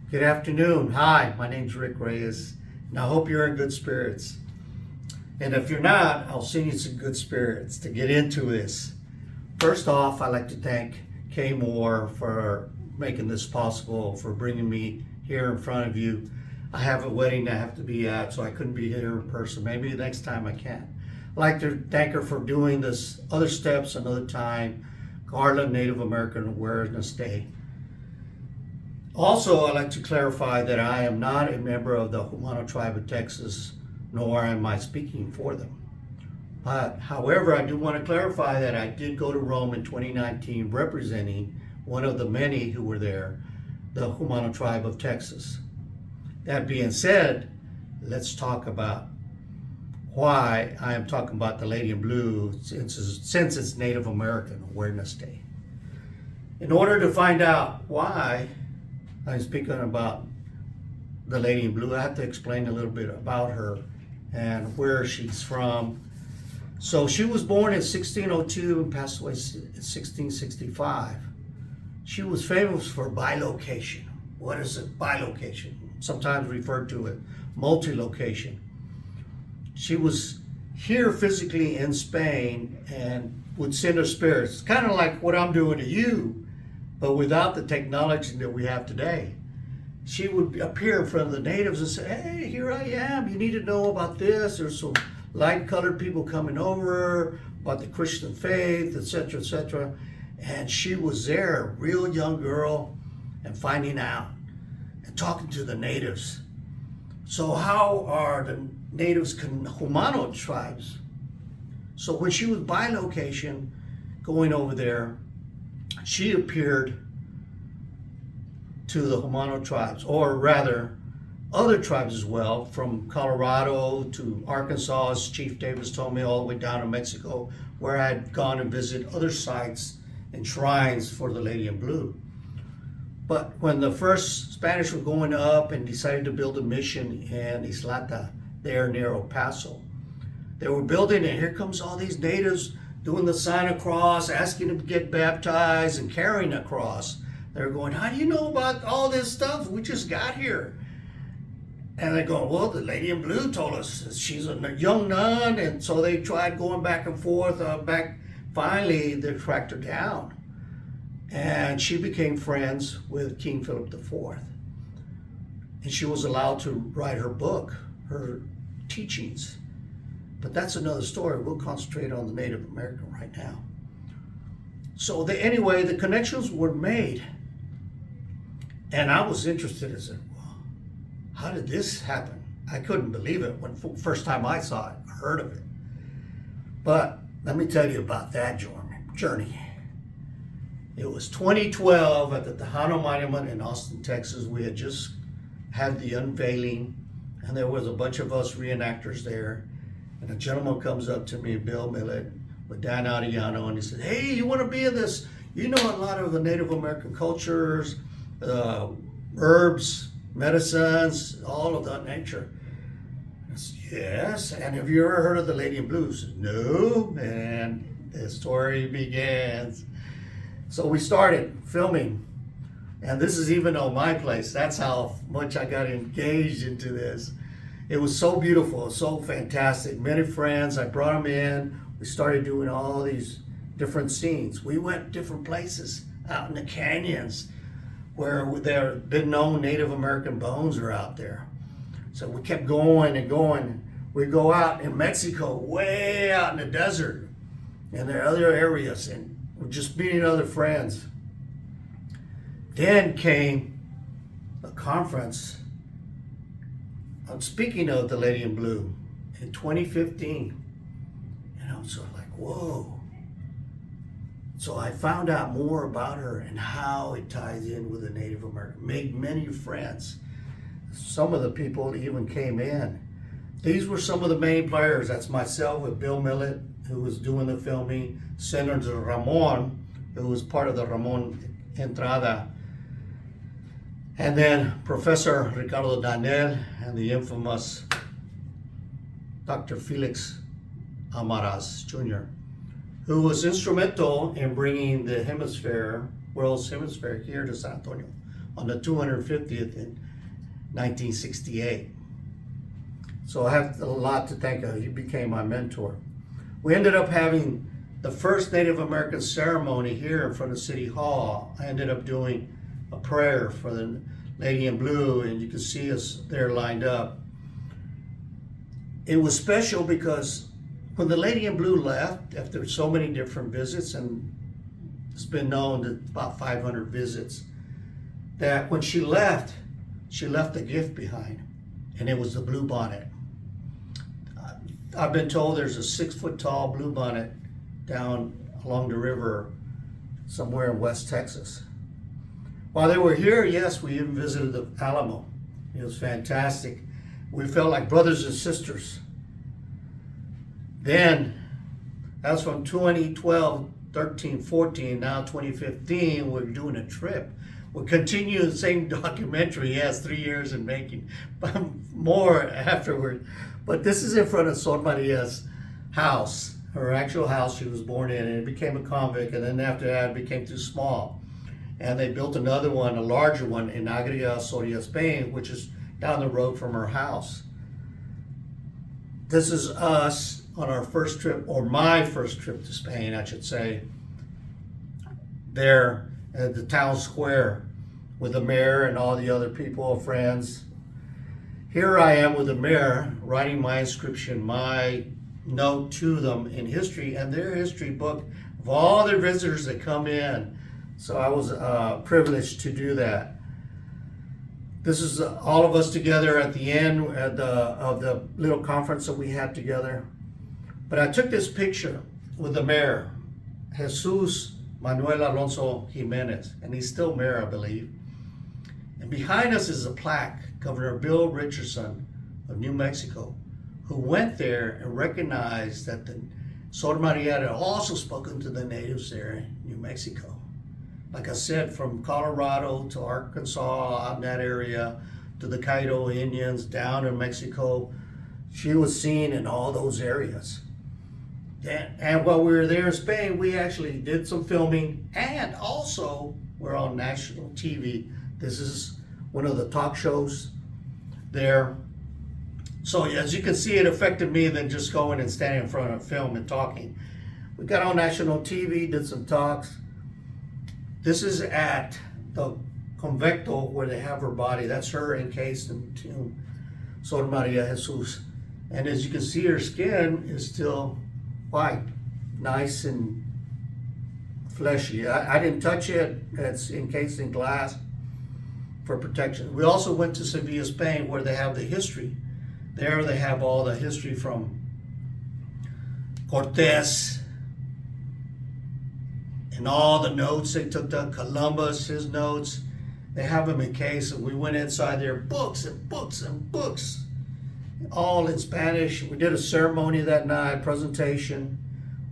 Good afternoon. Hi, my name's Rick Reyes, and I hope you're in good spirits. And if you're not, I'll send you some good spirits to get into this. First off, I'd like to thank Kay Moore for making this possible, for bringing me here in front of you. I have a wedding I have to be at, so I couldn't be here in person. Maybe next time I can. I'd like to thank her for doing this other steps another time. Garland Native American Awareness Day. Also, I'd like to clarify that I am not a member of the Humano tribe of Texas, nor am I speaking for them. But, however, I do want to clarify that I did go to Rome in 2019 representing one of the many who were there, the Humano tribe of Texas. That being said, let's talk about why I am talking about the Lady in Blue since it's Native American Awareness Day. In order to find out why I'm speaking about the Lady in Blue, I have to explain a little bit about her and where she's from. So she was born in 1602 and passed away in 1665. She was famous for bilocation. What is it? Bilocation. Sometimes referred to as multi-location. She was here physically in Spain and would send her spirits, kind of like what I'm doing to you, but without the technology that we have today. She would appear in front of the natives and say, hey, here I am. You need to know about this. There's some light-colored people coming over, about the Christian faith, etc., etc. And she was there, a real young girl, and finding out and talking to the natives. So how are the natives, Humano tribes? So when she was bilocation, going over there, she appeared to the Humano tribes, or rather, other tribes as well, from Colorado to Arkansas, as Chief Davis told me, all the way down to Mexico, where I had gone and visited other sites and shrines for the Lady in Blue. But when the first Spanish were going up and decided to build a mission in Islata, there near El Paso, they were building, and here comes all these natives doing the sign of cross, asking them to get baptized and carrying a cross. They're going, how do you know about all this stuff? We just got here. And they go, well, the Lady in Blue told us she's a young nun. And so they tried going back and forth. Finally, they tracked her down. And she became friends with King Philip IV. And she was allowed to write her book, her teachings. But that's another story. We'll concentrate on the Native American right now. So anyway, the connections were made. And I was interested. I said, well, how did this happen? I couldn't believe it when first time I saw it, heard of it. But let me tell you about that journey. It was 2012 at the Tejano Monument in Austin, Texas. We had just had the unveiling, and there was a bunch of us reenactors there. And a gentleman comes up to me, Bill Millett, with Dan Ariano, and he said, hey, you want to be in this? You know a lot of the Native American cultures, herbs, medicines, all of that nature. I said, yes, and have you ever heard of the Lady in Blue? I said, no, and the story begins. So we started filming, and this is even on my place. That's how much I got engaged into this. It was so beautiful, so fantastic. Many friends, I brought them in. We started doing all these different scenes. We went different places out in the canyons where there have been known Native American bones are out there. So we kept going and going. We go out in Mexico, way out in the desert, and there are other areas, and we're just meeting other friends. Then came a conference. I'm speaking of the Lady in Blue in 2015. And I was sort of like, whoa. So I found out more about her and how it ties in with the Native American. Made many friends. Some of the people even came in. These were some of the main players. That's myself with Bill Millett, who was doing the filming. Senator Ramon, who was part of the Ramon Entrada. And then Professor Ricardo Danel and the infamous Dr. Felix Amaras Jr., who was instrumental in bringing the hemisphere, world's hemisphere, here to San Antonio. on the 250th in 1968. So I have a lot to thank him. He became my mentor. We ended up having the first Native American ceremony here in front of City Hall. I ended up doing a prayer for the Lady in Blue, and you can see us there lined up. It was special because when the Lady in Blue left, after so many different visits, and it's been known that about 500 visits, that when she left a gift behind, and it was the blue bonnet. I've been told there's a 6-foot tall blue bonnet down along the river somewhere in West Texas. While they were here, yes, we even visited the Alamo. It was fantastic. We felt like brothers and sisters. Then, that's from 2012, 13, 14, now 2015, we're doing a trip. We'll continue the same documentary, yes, 3 years in making, but more afterward. But this is in front of Sor Maria's house, her actual house she was born in, and it became a convict, and then after that it became too small. And they built another one, a larger one, in Agreda, Soria, Spain, which is down the road from her house. This is us on our first trip, or my first trip to Spain, I should say, there at the town square with the mayor and all the other people, friends. Here I am with the mayor writing my inscription, my note to them in history and their history book of all their visitors that come in. So I was privileged to do that. This is all of us together at the end of the little conference that we had together. But I took this picture with the mayor, Jesus Manuel Alonso Jimenez, and he's still mayor, I believe. And behind us is a plaque, Governor Bill Richardson of New Mexico, who went there and recognized that the Sor Maria had also spoken to the natives there in New Mexico. Like I said, from Colorado to Arkansas, out in that area, to the Cairo Indians, down in Mexico, she was seen in all those areas. And while we were there in Spain, we actually did some filming, and also we're on national TV. This is one of the talk shows there. So as you can see, it affected me than just going and standing in front of a film and talking. We got on national TV, did some talks. This is at the convento where they have her body. That's her encased in tomb, Sor Maria Jesus. And as you can see, her skin is still white, nice and fleshy. I didn't touch it. It's encased in glass for protection. We also went to Sevilla, Spain, where they have the history. There they have all the history from Cortés and all the notes they took to Columbus, his notes. They have them encased, and we went inside there, books and books and books, all in Spanish. We did a ceremony that night, presentation.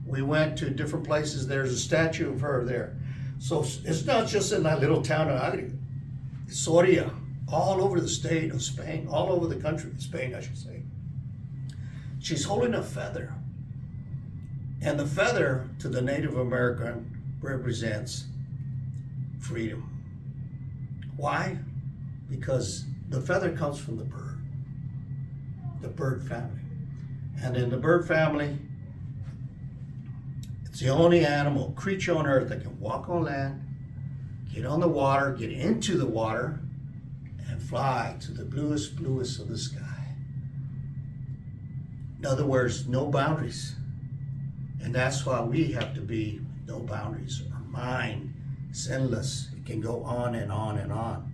We went to different places. There's a statue of her there. So it's not just in that little town of Agreda. Soria, all over the state of Spain, all over the country of Spain, I should say. She's holding a feather. And the feather to the Native American represents freedom. Why? Because the feather comes from the bird family. And in the bird family, it's the only animal, creature on earth that can walk on land, get on the water, get into the water, and fly to the bluest of the sky. In other words, no boundaries. And that's why we have to be no boundaries. Our mind is endless. It can go on and on and on.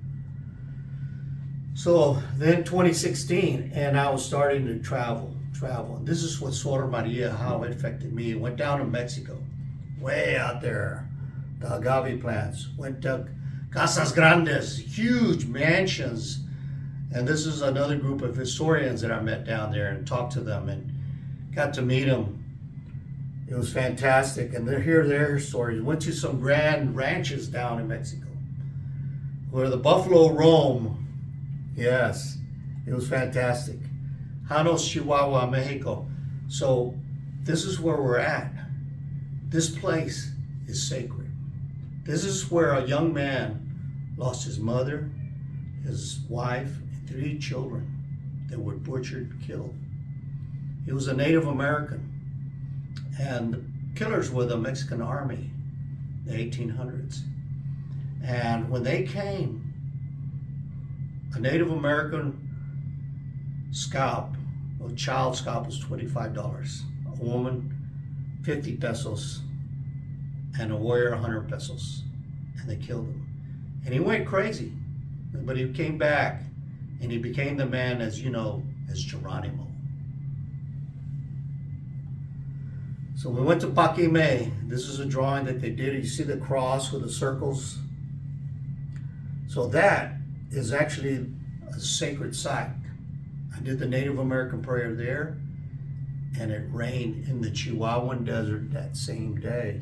So then 2016, and I was starting to travel. And this is what Sor Maria, how it affected me. Went down to Mexico, way out there, the agave plants. Went to Casas Grandes, huge mansions. And this is another group of historians that I met down there and talked to them and got to meet them. It was fantastic. And they're hear their stories. Went to some grand ranches down in Mexico where the buffalo roam. Yes, it was fantastic. Janos, Chihuahua, Mexico. So this is where we're at. This place is sacred. This is where a young man lost his mother, his wife, and 3 children that were butchered, killed. He was a Native American, and the killers were the Mexican army, the 1800s. And when they came, a Native American scalp, a child scalp, was $25. A woman, 50 pesos, and a warrior, 100 pesos. And they killed him. And he went crazy, but he came back, and he became the man, as you know, as Geronimo. So we went to Paquimé. This is a drawing that they did. You see the cross with the circles? So that is actually a sacred site. I did the Native American prayer there, and it rained in the Chihuahuan Desert that same day.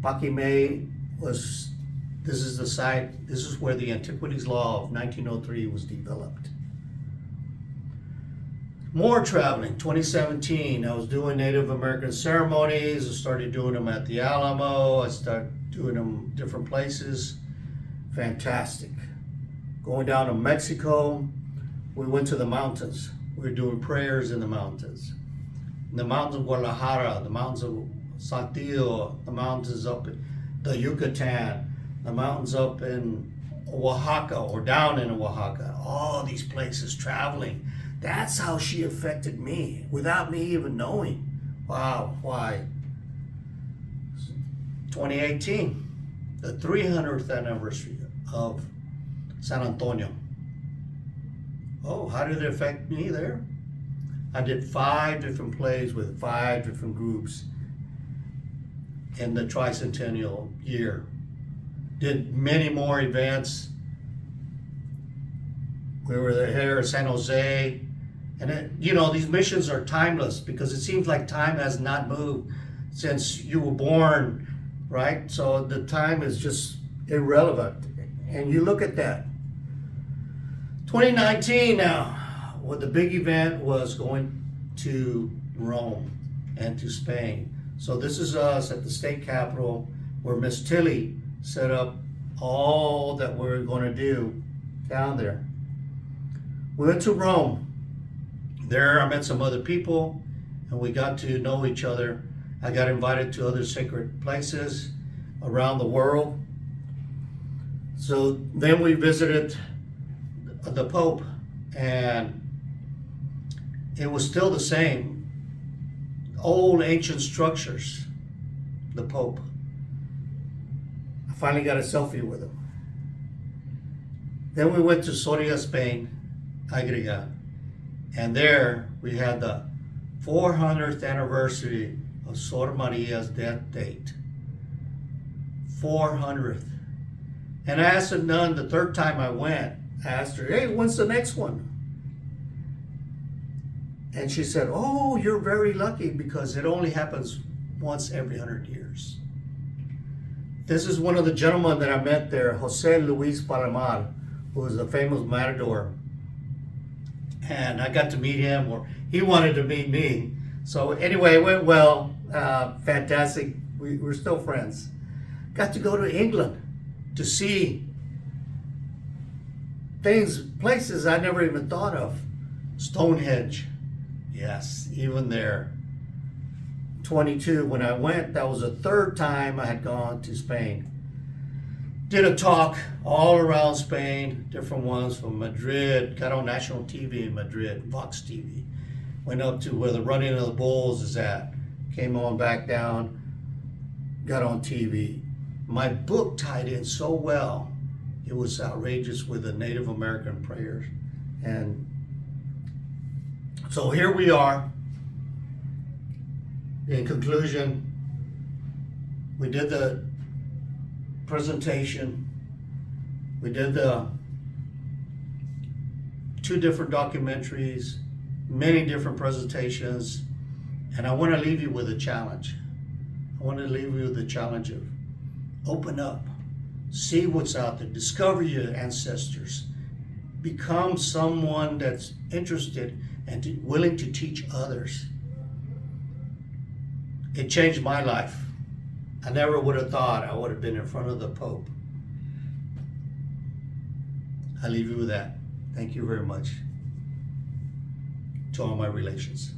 Paquimé was, this is the site, this is where the Antiquities Law of 1903 was developed. More traveling, 2017, I was doing Native American ceremonies. I started doing them at the Alamo. I started doing them different places. Fantastic. Going down to Mexico, we went to the mountains. We were doing prayers in the mountains. In the mountains of Guadalajara, the mountains of Saltillo, the mountains up in the Yucatan, the mountains up in Oaxaca or down in Oaxaca. All these places traveling. That's how she affected me without me even knowing. Wow, why? 2018, the 300th anniversary of San Antonio. Oh, how did it affect me there? I did 5 different plays with 5 different groups in the tricentennial year. Did many more events. We were there in San Jose. And it, you know, these missions are timeless because it seems like time has not moved since you were born, right? So the time is just irrelevant. And you look at that. 2019 now, well, the big event was going to Rome and to Spain. So this is us at the state capitol where Miss Tilly set up all that we're going to do down there. We went to Rome. There I met some other people and we got to know each other. I got invited to other sacred places around the world. So then we visited the Pope, and it was still the same old ancient structures. The Pope. I finally got a selfie with him. Then we went to Soria, Spain, Agreda, and there we had the 400th anniversary of Sor Maria's death date. 400th. And I asked a nun the third time I went, I asked her, hey, when's the next one? And she said, oh, you're very lucky because it only happens once every 100 years. This is one of the gentlemen that I met there, Jose Luis Palomar, who was a famous matador. And I got to meet him, or he wanted to meet me. So anyway, it went well, fantastic. We're still friends. Got to go to England to see things, places I never even thought of. Stonehenge, yes, even there. 22, when I went, that was the third time I had gone to Spain. Did a talk all around Spain, different ones from Madrid, got on national TV in Madrid, Vox TV. Went up to where the running of the bulls is at, came on back down, got on TV. My book tied in so well, it was outrageous with the Native American prayers. And so here we are. In conclusion, we did the presentation. We did the 2 different documentaries, many different presentations, and I want to leave you with a challenge. I want to leave you with the challenge of open up, see what's out there, discover your ancestors, become someone that's interested and willing to teach others. It changed my life. I never would have thought I would have been in front of the Pope. I leave you with that. Thank you very much to all my relations.